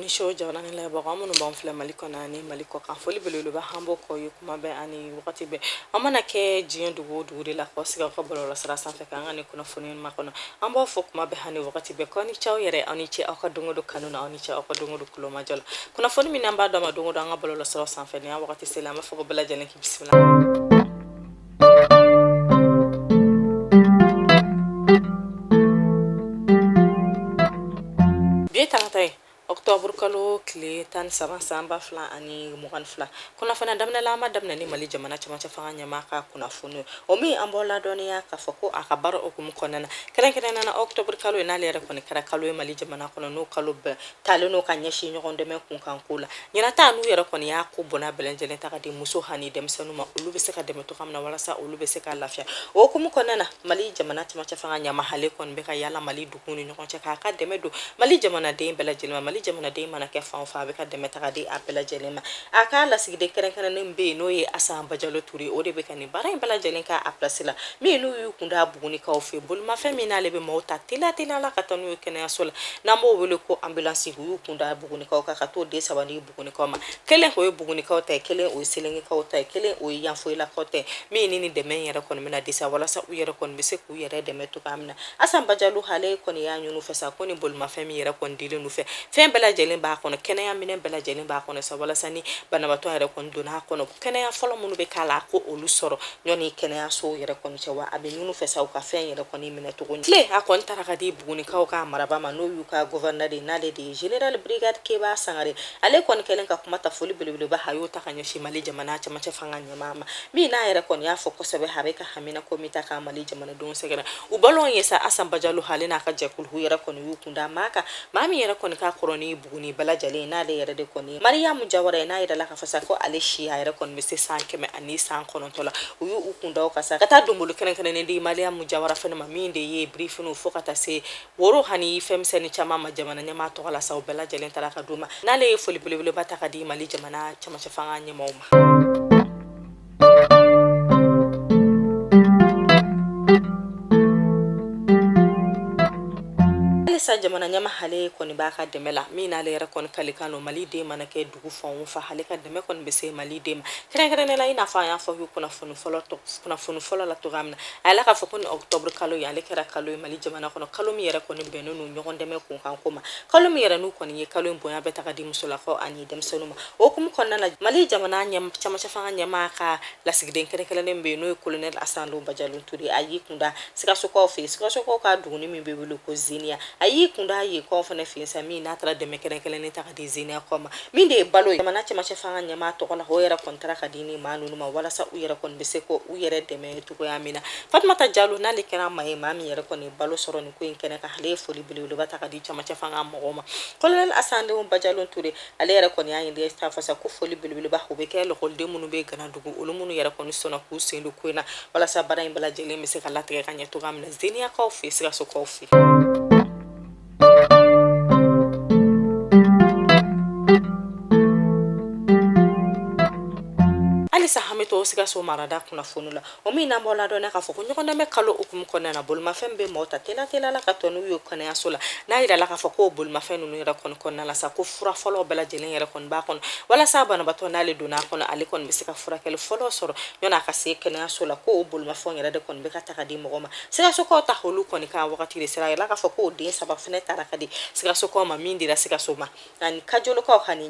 ni show jawna ni lebo amu no bonfle maliko na ni maliko kan foli belulu ba hambo ko yukuma be ani wakati be amana ke jiyo dugu de la kosiga ko bolo la sara sanfe kan ani kuna foni ma kono ambo fokuma be hani wakati be ko ni chaw yere ani che aka dungo do kanuna ani che aka dungo do kulo majala kuna foni mi namba do ma dungo do anga bolo la sara sanfe ni wakati selama foko bela jalen ki bismillah Bieta October kalo kile tan saban samba fla ani mugan fla kuna fana damna lama damna ni mali jamana chama chafanga nyamaka kuna funu omi ambola donia ka foko akabaro okum konana keren na October kalo ina lera koni kara kalo mali jamana kuna no kalo be talo no kanya shi nyogonde me kun kan kula nyina ta nu yera koni ya ko bona belenjele ta kadi muso hani dem sanuma ulu be seka dem to kamna wala sa ulu be seka lafia okum konana mali jamana chama chafanga nyama hale kon be ka yala mali dukuni nyokon chaka ka demedo mali jamana de bela jelma mali jamana de mana ke fa be ka de meta de apela jelema aka la sigde keren mbe no ye asamba jalo turi o de be kan bara bela jelenka aplasila mi no yu kunda buguni ka ofe bul ma femina lebe mota tila la katanu kene asola nambo wele ko ambulance yu kunda buguni ka to de sabani buguni ka ma kelen ko buguni ka ta kelen o selengi ka ta kelen o yan fo la kote mi ni de men yera kon mena disa wala sa u yera kon be se ku yera de metu kamna asamba jalo hale kon ya nyunu fesa kon bul ma femi yera kon dile nu fe fem bela jelen ba kono kene ya minen bela jelen ba kono sa wala sani banabato yera kon dona kono kene ya folo munu be kala ko olu soro nyoni kene ya so yera kon cewa abe nyunu fesa u ka fen yera kon mena to gon le akon taraka di buguni ka ka maraba ma no yu ka governor de nale de general brigade ke ba sangare ale kon kelen ka kuma ta foli bele ba hayo ta kanyo shi mali jamana cha macha fanganya mama mi na yera kon ya foko sebe habe ka hamina komita ka mali jamana don segera u balon yesa asamba jalo halina ka jakul hu yera kon yu kunda maka mami yera kon ka koroni buguni bala jale na de yera de koni mariam jawara na yera la ka fasa ko ale shi yera kon mese sanke me ani san kono tola u yu ukunda o kasa kata dumbulu kenen ndi mariam jawara fene mami de ye brief no fokata se woro hani fem seni chama ma jamana nyama to kala sa bala jale taraka duma na le foli bele bataka di mali jamana chama chafanga nyama sa jamana nyama hale koni baka demela mina le ra kon kalikano mali de mana ke dugu fon fa hale ka deme kon be se mali de kren la ina fa ya fa yu kuna funu folo la to gamna ala ka fa kon october kalo ya le kera kalo mali jamana kono kalo mi yera kon be no nyogon deme kun kan koma kalo mi yera nu kon ye kalo mboya beta ka di musula ko ani dem senuma o kum kon na mali jamana nyam chama chafa nyama ka la sigden kren be no colonel asando bajalun turi ayi kunda sika soko ka duguni mi be wulu ko zinia ayi kunda ayi ko fana finsa mi na tara de mekere kelen ta kadi zina koma min de balo mana che mache fanga nyama to kola hoyera kontra kadini manu ma wala sa uyera kon bese ko uyere de me to ko amina fatmata jalu na likera mai mami yera kon balo soro ni ko inkene ka hale foli bilu bata kadi che mache fanga mo kolonel asande on bajalon ture alera kon ya inde sta fasa ko foli bilu ba ko be kelo holde munu be gana dugu ulumunu yera kon sona ku selu ko na wala sa bara imbala jele mi se kala tere kanya to gamna zenia ka office ga so ko office sa hamito siga so marada kuna funula o mi na mola do na ka foko nyoko na me kalo ukum kona na bulma fembe mota tela la ka tonu yo kana asola na ida la ka foko bulma fenu ni ra kon la sa ko fura folo bela jelen yera kon ba kon wala sa bana bato na le do na kon ali kon bisika fura kel folo soro nyona ka se kana asola ko bulma fon yera de kon be ka taka di mogoma siga so ko ta holu kon ka wakati de sira la ka foko de sa ba fene tara ka di siga so ko ma mindi da siga so ma ani kajolo ko hani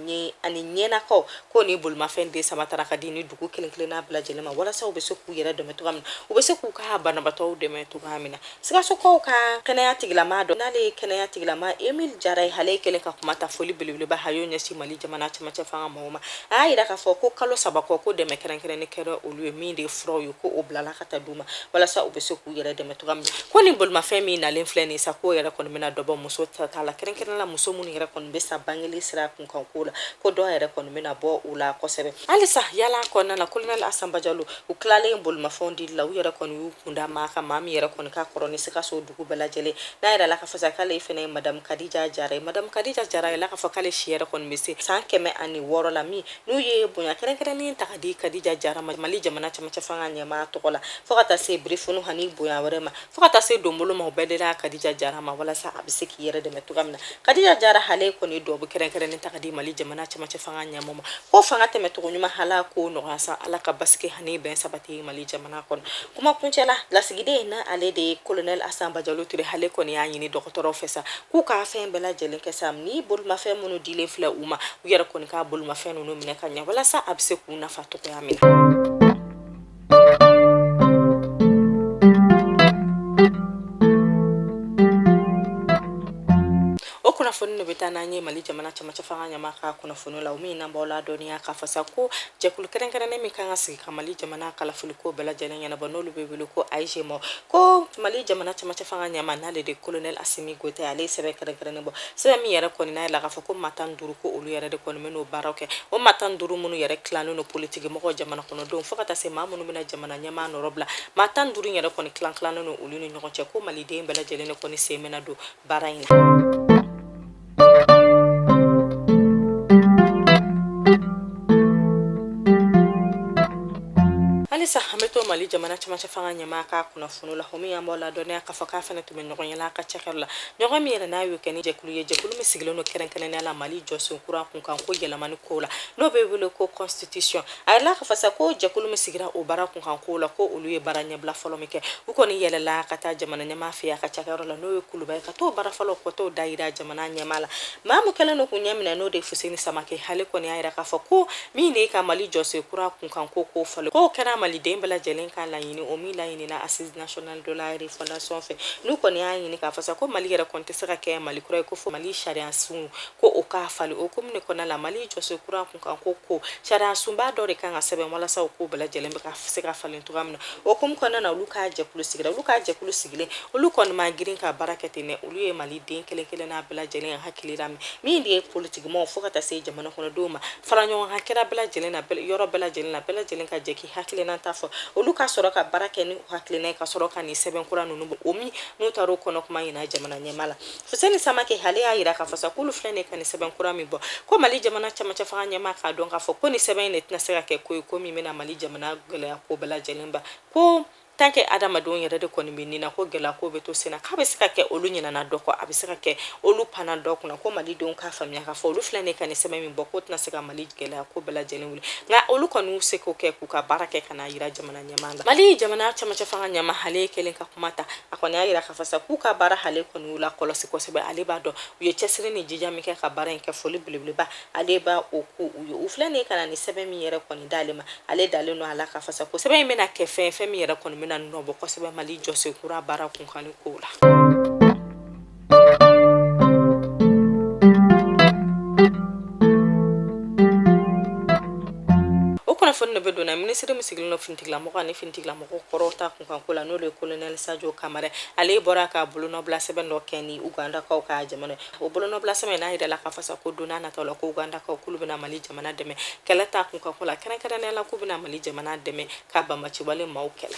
nyena ko ni bulma fende sa matara ka di ni dugu kelen na bla jelema wala sa obeso ku yera de metugamna obeso ku ka bana bato de metugamina siga so ko ka kena ya tiglama do na le kena ya tiglama emil jaray hale kelen ka kuma ta foli bilibili ba hayo nya si mali jamana chama chafanga moma ai da ka foko kalo sabako ko de mekeren ne kero olu mi de fro yu ko oblala kata duma wala sa obeso ku yera de metugamna ko ni bol ma femi na l'influence sa ko yera kon mena dobo muso ta la keren la muso mun yera kon be sa bangeli sira kun kan ko do yera kon mena bo ula ko sebe alisa yala kon na kolonel Asamba Jalo u kilalen bolimafɛnw la u yɛrɛ kɔni y'u kunda maa kan maa min yɛrɛ kɔni ka kɔrɔ ni Sikaso dugu bɛɛ lajɛlen n'a yɛrɛ la ka fɔ k'ale fɛnɛ ye Madame Kadija Jara Madame Kadija Jara yɛrɛ la ka fɔ k'ale si yɛrɛ kɔni bɛ se san 106 la min n'u ye bonya kɛrɛnkɛrɛnnen ta ka di Kadija Jara Mali jamana cɛmancɛ fanga ɲɛmaa tɔgɔ la fo ka taa se briefing hani bonya wɛrɛ ma fo ka taa se donbolo ma u bɛɛ de la Kadija Jara ma walasa a bɛ se k'i yɛrɛ dɛmɛ cogoya min na Kadija Jara hale kɔni dɔ bɛ kɛrɛnkɛrɛnnen ta ka di Mali jamana cɛmancɛ fanga ɲɛmaa ma ko fanga tɛmɛcogo ɲuman hala ko nɔgɔya sa ala ka basigi hani bɛn sabati Mali jamana kɔnɔ kuma kuncɛ la lasigiden na ale de ye Colonel Asamba Jalo Ture hale kɔni y'a ɲini dɔgɔtɔrɔw fɛ sa k'u ka fɛn bɛɛ lajɛlen kɛ sa ni bolimafɛn minnu dilen filɛ u ma u yɛrɛ kɔni ka bolimafɛn ninnu minɛ ka ɲɛ walasa a bɛ se k'u nafa cogoya min na kunnafoni bɛ taa n'an ye Mali jamana cɛmancɛ fanga ɲɛmaa ka kunnafoni la o min na b'aw la dɔnniya ka fasa ko jɛkulu kɛrɛnkɛrɛnnen min kan ka sigi ka Mali jamana kalafili ko bɛɛ lajɛlen ɲɛnabɔ n'olu bɛ wele ko AIGM ko Mali jamana cɛmancɛ fanga ɲɛmaa n'ale de Colonel Assimi Goïta ale ye sɛbɛn kɛrɛnkɛrɛnnen bɔ sɛbɛn min yɛrɛ kɔni n'a yɛlɛ k'a fɔ ko maa 15 ko olu yɛrɛ de kɔni bɛ n'o baaraw kɛ o maa 15 minnu yɛrɛ tilannen don politiki mɔgɔw jamana kɔnɔdenw fo ka taa se maa minnu bɛna jamana ɲɛmaa nɔrɔ bila maa 15 yɛrɛ kɔni tilannen don olu ni ɲɔgɔn cɛ ko maliden bɛɛ lajɛlen de kɔni sen bɛna don baara in na halisa an bɛ to Mali jamana cɛmancɛ fanga ɲɛmaa ka kunnafoni la o min an b'aw la dɔnniya k'a fɔ k'a fana tun bɛ ɲɔgɔn yɛlɛ a ka cɛkɛyɔrɔ la ɲɔgɔn min yɛrɛ n'a y'o kɛ ni jɛkulu ye jɛkulu min sigilen don kɛrɛnkɛrɛnnenya la Mali jɔsen kura kun kan ko yɛlɛmani kow la n'o bɛ wele ko constitution a yɛlɛla k'a fɔ sa ko jɛkulu min sigira o baara kun kan kow la ko olu ye baara ɲɛbila fɔlɔ min kɛ u kɔni yɛlɛla ka taa jamana ɲɛmaa fɛ a ka cɛkɛyɔrɔ la n'o ye Kuluba ye ka t'o baara fɔlɔ ko t'o da yira jamana ɲɛmaa la maa min kɛlen don k'u ɲɛ minɛ n'o de ye Fuseni Samake hale kɔni y'a yira k'a fɔ ko min de ka Mali jɔsen kura kun kan ko fɔlɔ ko kɛra maliden bɛɛ lajɛlen ka laɲini o min laɲinina Assise nationale de la refondation fɛ n'u kɔni y'a ɲini k'a fɔ sa ko Mali yɛrɛ kɔni tɛ se ka kɛ Mali kura ye ko fɔ Mali sariya sun ko o k'a fali o ko min kɔnɔ la Mali jɔsen kura kun kan ko sariya sunba dɔ de kan ka sɛbɛn walasa o ko bɛɛ lajɛlen bɛ ka se ka falen cogoya min na o ko kɔnɔna na olu ka jɛkulu sigilen olu kɔni ma girin ka baara kɛ ten dɛ olu ye maliden kelen n'a bɛɛ lajɛlen hakili la min de ye politique mɔgɔw fo ka taa se jamana kɔnɔdenw ma fara ɲɔgɔn kan kɛra bɛɛ lajɛlen na yɔrɔ bɛɛ lajɛlen ka jɛ k'i hakilina ta fɔ olu ka sɔrɔ ka baara kɛ ni hakilina ye ka sɔrɔ ka nin sɛbɛn kura ninnu bɔ o min n'u taar'o kɔnɔ kuma ɲina jamana ɲɛmaa la Fuseni Samake hale y'a yira k'a fɔ sa k'olu filɛ nin ka nin sɛbɛn kura min bɔ ko Mali jamana cɛmancɛ fanga ɲɛmaa k'a dɔn k'a fɔ ko nin sɛbɛn in de tɛna se ka kɛ ko ye ko min bɛna Mali jamana gɛlɛya ko bɛɛ lajɛlen ba ko tant que adamadenw yɛrɛ de kɔni bɛ nin na ko gɛlɛya ko bɛ to sen na k'a bɛ se ka kɛ olu ɲinana dɔ kɔ a bɛ se ka kɛ olu panna dɔ kunna ko malidenw k'a faamuya k'a fɔ olu filɛ nin ka nin sɛbɛn min bɔ ko tɛna se ka Mali gɛlɛya ko bɛɛ lajɛlen wuli nka olu kɔni y'u se k'o kɛ k'u ka baara kɛ ka n'a yira jamana ɲɛmaa la Mali jamana cɛmancɛ fanga ɲɛmaa hale ye kelen ka kuma ta a kɔni y'a yira k'a fɔ sa k'u ka baara hale kɔni y'u la kɔlɔsi kosɛbɛ ale b'a dɔn u ye cɛsiri ni jija min kɛ ka baara in kɛ foli belebeleba ale b'a o ko u ye u filɛ nin ka na nin sɛbɛn min yɛrɛ kɔni d'ale ma ale dalen don a la k'a fɔ sa ko sɛbɛn in bɛna kɛ fɛn min yɛrɛ kɔni bɛna nɔ bɔ kosɛbɛ Mali jɔsen kura baara kunkanni kow la kunnafoni de bɛ donna minisiri min sigilen don finitigilamɔgɔ ani finitigilamɔgɔ kɔrɔw ta kunkanko la n'o de ye Colonel Sadio Kamara ale bɔra ka bolonɔbila sɛbɛn dɔ kɛ ni Ugandakaw ka jamana o bolonɔbila sɛbɛn n'a yirala k'a fɔ sa ko don n'a nataw la ko Ugandakaw k'olu bɛna Mali jamana dɛmɛ kɛlɛ ta kunkanko la kɛrɛnkɛrɛnnenya la k'u bɛna Mali jamana dɛmɛ ka banbaciwale maaw kɛlɛ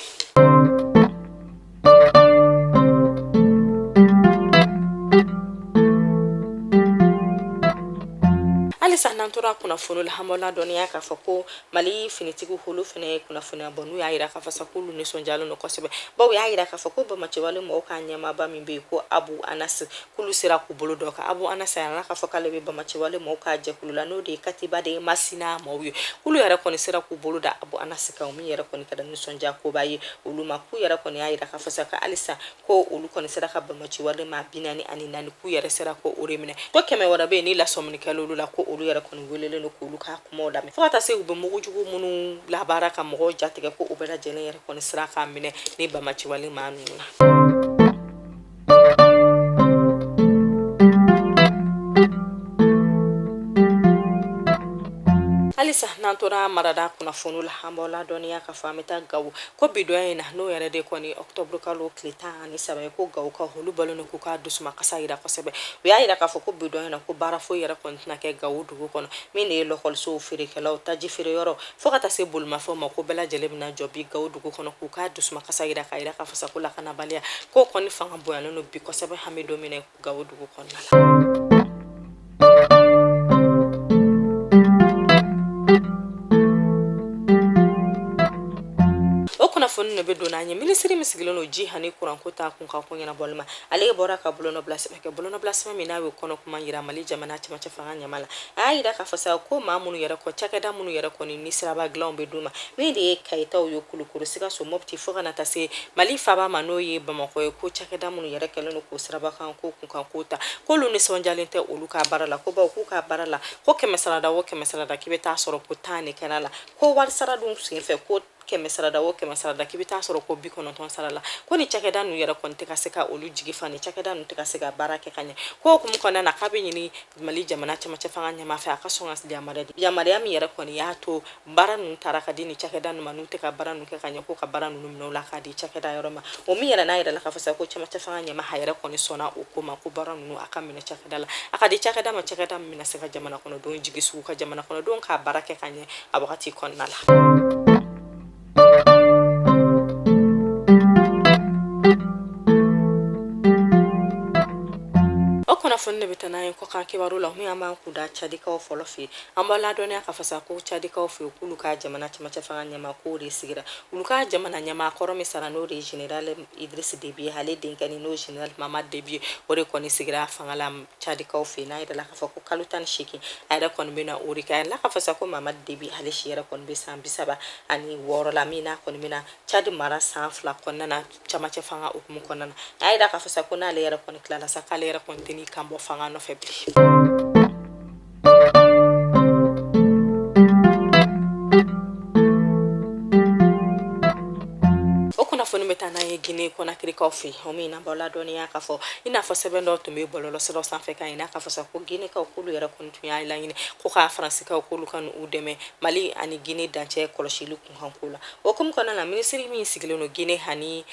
halisa n'an tora kunnafoni la an b'aw ladɔnniya k'a fɔ ko Mali finitigiw olu fana ye kunnafoniya bɔ n'u y'a yira k'a fɔ sa k'olu nisɔndiyalen don kosɛbɛ bawo y'a yira k'a fɔ ko banbaciwale mɔgɔw ka ɲɛmaaba min bɛ yen ko Abu Anas k'olu sera k'u bolo dɔ kan Abu Anas y'a k'a fɔ k'ale bɛ banbaciwale mɔgɔw ka jɛkulu la n'o de ye Katiba de Masina maaw ye k'olu yɛrɛ kɔni sera k'u bolo da Abu Anas kan min yɛrɛ kɔni kɛra nisɔndiya koba ye olu ma k'u yɛrɛ kɔni y'a yira k'a fɔ sa ka halisa ko olu kɔni sera ka banbaciwale maa 44 k'u yɛrɛ sera ko o de minɛ ko 100 wɛrɛ bɛ yen ni lasɔminikɛla olu la ko olu yɛrɛ kɔni welelen don k'olu ka kumaw lamɛn fo ka taa se u bɛ mugujugu minnu labaara ka mɔgɔw jatigɛ ko u bɛɛ lajɛlen yɛrɛ kɔni sera k'a minɛ ni banbaciwale maa ninnu na halisa nantora marada kunnafoniw la an b'aw ladɔnniya ka fɔ an bɛ taa Gawo ko bi dɔ in na n'o yɛrɛ de kɔni octobre kalo tile 13 ye ko Gawo ka olu balolen k'u ka dusuma kasa yira kosɛbɛ u y'a yira k'a fɔ ko bi dɔ in na ko baara foyi yɛrɛ kɔni tɛna kɛ Gawo dugu kɔnɔ min de ye lɔkɔlisow feerekɛlaw taji feere yɔrɔ fo ka taa se bolimafɛnw ma ko bɛɛ lajɛlen bɛna jɔ bi Gawo dugu kɔnɔ k'u ka dusuma kasa yira k'a yira k'a fɔ sa ko lakanabaliya ko kɔni fanga bonyalen don bi kosɛbɛ hami don min na Gawo dugu kɔnɔna la. Kunnafoni ne be donna ɲɛ minisiri min sigilen don ji hani kuranko ta kun ka ko ɲɛnabɔli ma ale bɔra ka bolonɔ bila sɛbɛn kɛ bolonɔ bila sɛbɛn min n'a bɛ kɔnɔ kuma yira Mali jamana cɛmancɛ fanga ɲɛma la a y'a yira k'a fɔ sa ko maa minnu yɛrɛ kɔ cakɛda minnu yɛrɛ kɔni ni siraba dilanw bɛ d'u ma min de ye Kayitaw ye Kulukoro Sikaso Mopti fo ka na taa se Mali faaba ma n'o ye Bamakɔ ye ko cakɛda minnu yɛrɛ kɛlen don k'o siraba kan ko kun kan ko ta k'olu nisɔndiyalen tɛ olu ka baara la ko bawo k'u ka baara la ko 100 o 100 k'i bɛ taa sɔrɔ ko 10 de kɛra la ko wari sara dun senfɛ ko 100 o 100 k'i bɛ taa sɔrɔ ko 90 sara la ko ni cakɛda ninnu yɛrɛ kɔni tɛ ka se ka olu jigi fa ni cakɛda ninnu tɛ ka se ka baara kɛ ka ɲɛ ko hukumu kɔnɔna na k'a bɛ ɲini Mali jamana cɛmancɛ fanga ɲɛma fɛ a ka sɔn ka yamaruya min yɛrɛ kɔni y'a to baara ninnu taara ka di ni cakɛda ninnu ma n'u tɛ ka baara ninnu kɛ ka ɲɛ ko ka baara ninnu minɛ u la k'a di cakɛda yɔrɔ ma o min yɛrɛ n'a yɛrɛ la k'a fɔ sa ko cɛmancɛ fanga ɲɛma a yɛrɛ kɔni sɔnna o ko ma ko baara ninnu a ka minɛ cakɛda la a ka di cakɛda ma cakɛda min bɛna se ka jamana kɔnɔdenw jigi sugu ka jamana kɔnɔdenw ka baara kɛ ka ɲɛ a wagati kɔnɔna la. Kunnafoni ne bɛ taa n'a ye kɔkan kibaru la min an b'an kun da Cadikaw fɔlɔ fɛ yen an b'a ladɔnniya k'a fɔ sa ko Cadikaw fɛ yen k'olu ka jamana cɛmancɛ fanga ɲɛma k'o de sigira olu ka jamana ɲɛma kɔrɔ min sara n'o de ye Général Idriss Déby ye ale denkɛ ni n'o ye Général Mamadi Déby ye o de kɔni sigira fanga la Cadikaw fɛ yen n'a yɛrɛ la k'a fɔ ko kalo 18 a yɛrɛ kɔni bɛna o de kɛ a yɛrɛ la k'a fɔ sa ko Mamadi Déby ale si yɛrɛ kɔni bɛ san 36 la min n'a kɔni bɛna Cadi mara san 2 kɔnɔna na cɛmancɛ fanga hukumu kɔnɔna na a y'a yira k'a fɔ sa ko n'ale yɛrɛ kɔni tilala sa k'ale yɛrɛ kɔni tɛ ni kan bɔ fanga nɔfɛ bilen. Kunnafoni bɛ taa n'a ye Guinée Conakrykaw fɛ yen o min na b'aw ladɔnniya k'a fɔ i n'a fɔ sɛbɛn dɔ tun bɛ bɔlɔlɔsiraw sanfɛ k'a yira k'a fɔ sa ko Guinékaw k'olu yɛrɛ kɔni tun y'a laɲini ko ka Faransikaw k'olu ka n'u dɛmɛ Mali ani Guinée dancɛ kɔlɔsili kun kan ko la o hukumu kɔnɔna na minisiri min sigilen don Guinée ani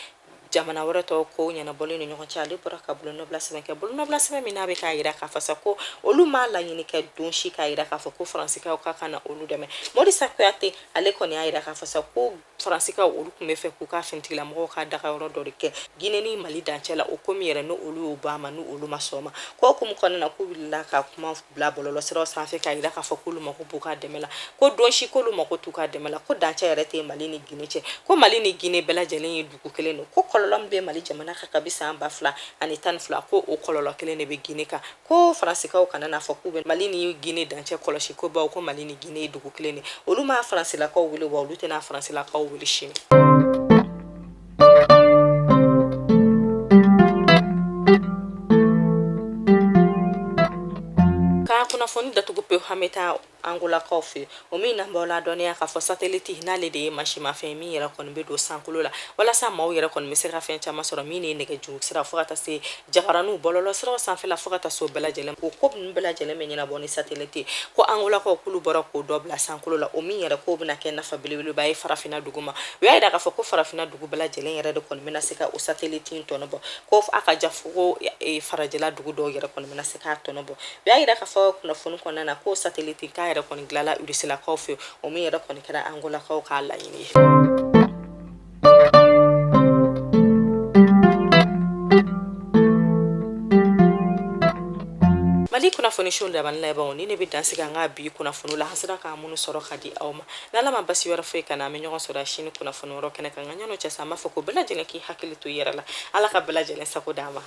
jamana wɛrɛ tɔw ko ɲɛnabɔlen ni ɲɔgɔn cɛ ale bɔra ka bolonɔ bila sɛbɛn kɛ bolonɔ bila sɛbɛn min n'a bɛ k'a yira k'a fɔ sa ko olu m'a laɲini kɛ don si k'a yira k'a fɔ ko Faransikaw ka kan na olu dɛmɛ Modisa Kuyate ale kɔni y'a yira k'a fɔ sa ko Faransikaw olu tun bɛ fɛ k'u ka finitigilamɔgɔw ka daga yɔrɔ dɔ de kɛ Guinée ni Mali dancɛ la o ko min yɛrɛ n'olu y'o b'a ma n'olu ma sɔn ma ko hukumu kɔnɔna na k'u wulila ka kuma bila bɔlɔlɔsiraw sanfɛ k'a yira k'a fɔ k'olu mako b'u ka dɛmɛ la ko don si k'olu mako t'u ka dɛmɛ la ko dancɛ yɛrɛ tɛ Mali ni Guinée cɛ ko Mali ni Guinée bɛɛ lajɛlen ye dugu kelen don ko kɔlɔlɔ min bɛ Mali jamana kan kabi san 2012 ko o kɔlɔlɔ kelen de bɛ Guinée kan ko Faransikaw kana n'a fɔ k'u bɛ Mali ni Guinée dancɛ kɔlɔsi ko bawo ko Mali ni Guinée ye dugu kelen de olu ma Faransilakaw wele wa olu tɛna Faransilakaw wele sini. Kunnafoni datugu pe hameta Angolakaw fɛ o min na b'aw ladɔnniya k'a fɔ satellite n'ale de ye mansimafɛn min yɛrɛ kɔni bɛ don sankolo la walasa maaw yɛrɛ kɔni bɛ se ka fɛn caman sɔrɔ min ye nɛgɛjuru sira fo ka taa se jabaraninw bɔlɔlɔsiraw sanfɛla fo ka taa se o bɛɛ lajɛlen o ko ninnu bɛɛ lajɛlen bɛ ɲɛnabɔ ni satellite ko Angolakaw k'olu bɔra k'o dɔ bila sankolo la o min yɛrɛ k'o bɛna kɛ nafa belebeleba ye farafinna dugu ma o y'a yira k'a fɔ ko farafinna dugu bɛɛ lajɛlen yɛrɛ de kɔni bɛna se ka o satellite in tɔnɔbɔ ko a ka ja fo ko farajɛla dugu dɔw yɛrɛ kɔni bɛna se k'a tɔnɔbɔ o y'a yira k'a fɔ kunnafoni kɔnɔna na ko satellite k'a yɛrɛ kɔni dilanla Urusilakaw fɛ o min yɛrɛ kɔni kɛra Angolakaw k'a laɲini ye. Mali kunnafoni show laban laban ni ne bɛ dansigi an ka bi kunnafoni la hasira k'an minnu sɔrɔ ka di aw ma n'ala ma basi wɛrɛ foyi kana an bɛ ɲɔgɔn sɔrɔ sini kunnafoni wɛrɛ kɛnɛ kan nka ɲɔnɔ cɛ sa an b'a fɔ ko bɛɛ lajɛlen k'i hakili to i yɛrɛ la ala ka bɛɛ lajɛlen sago d'an ma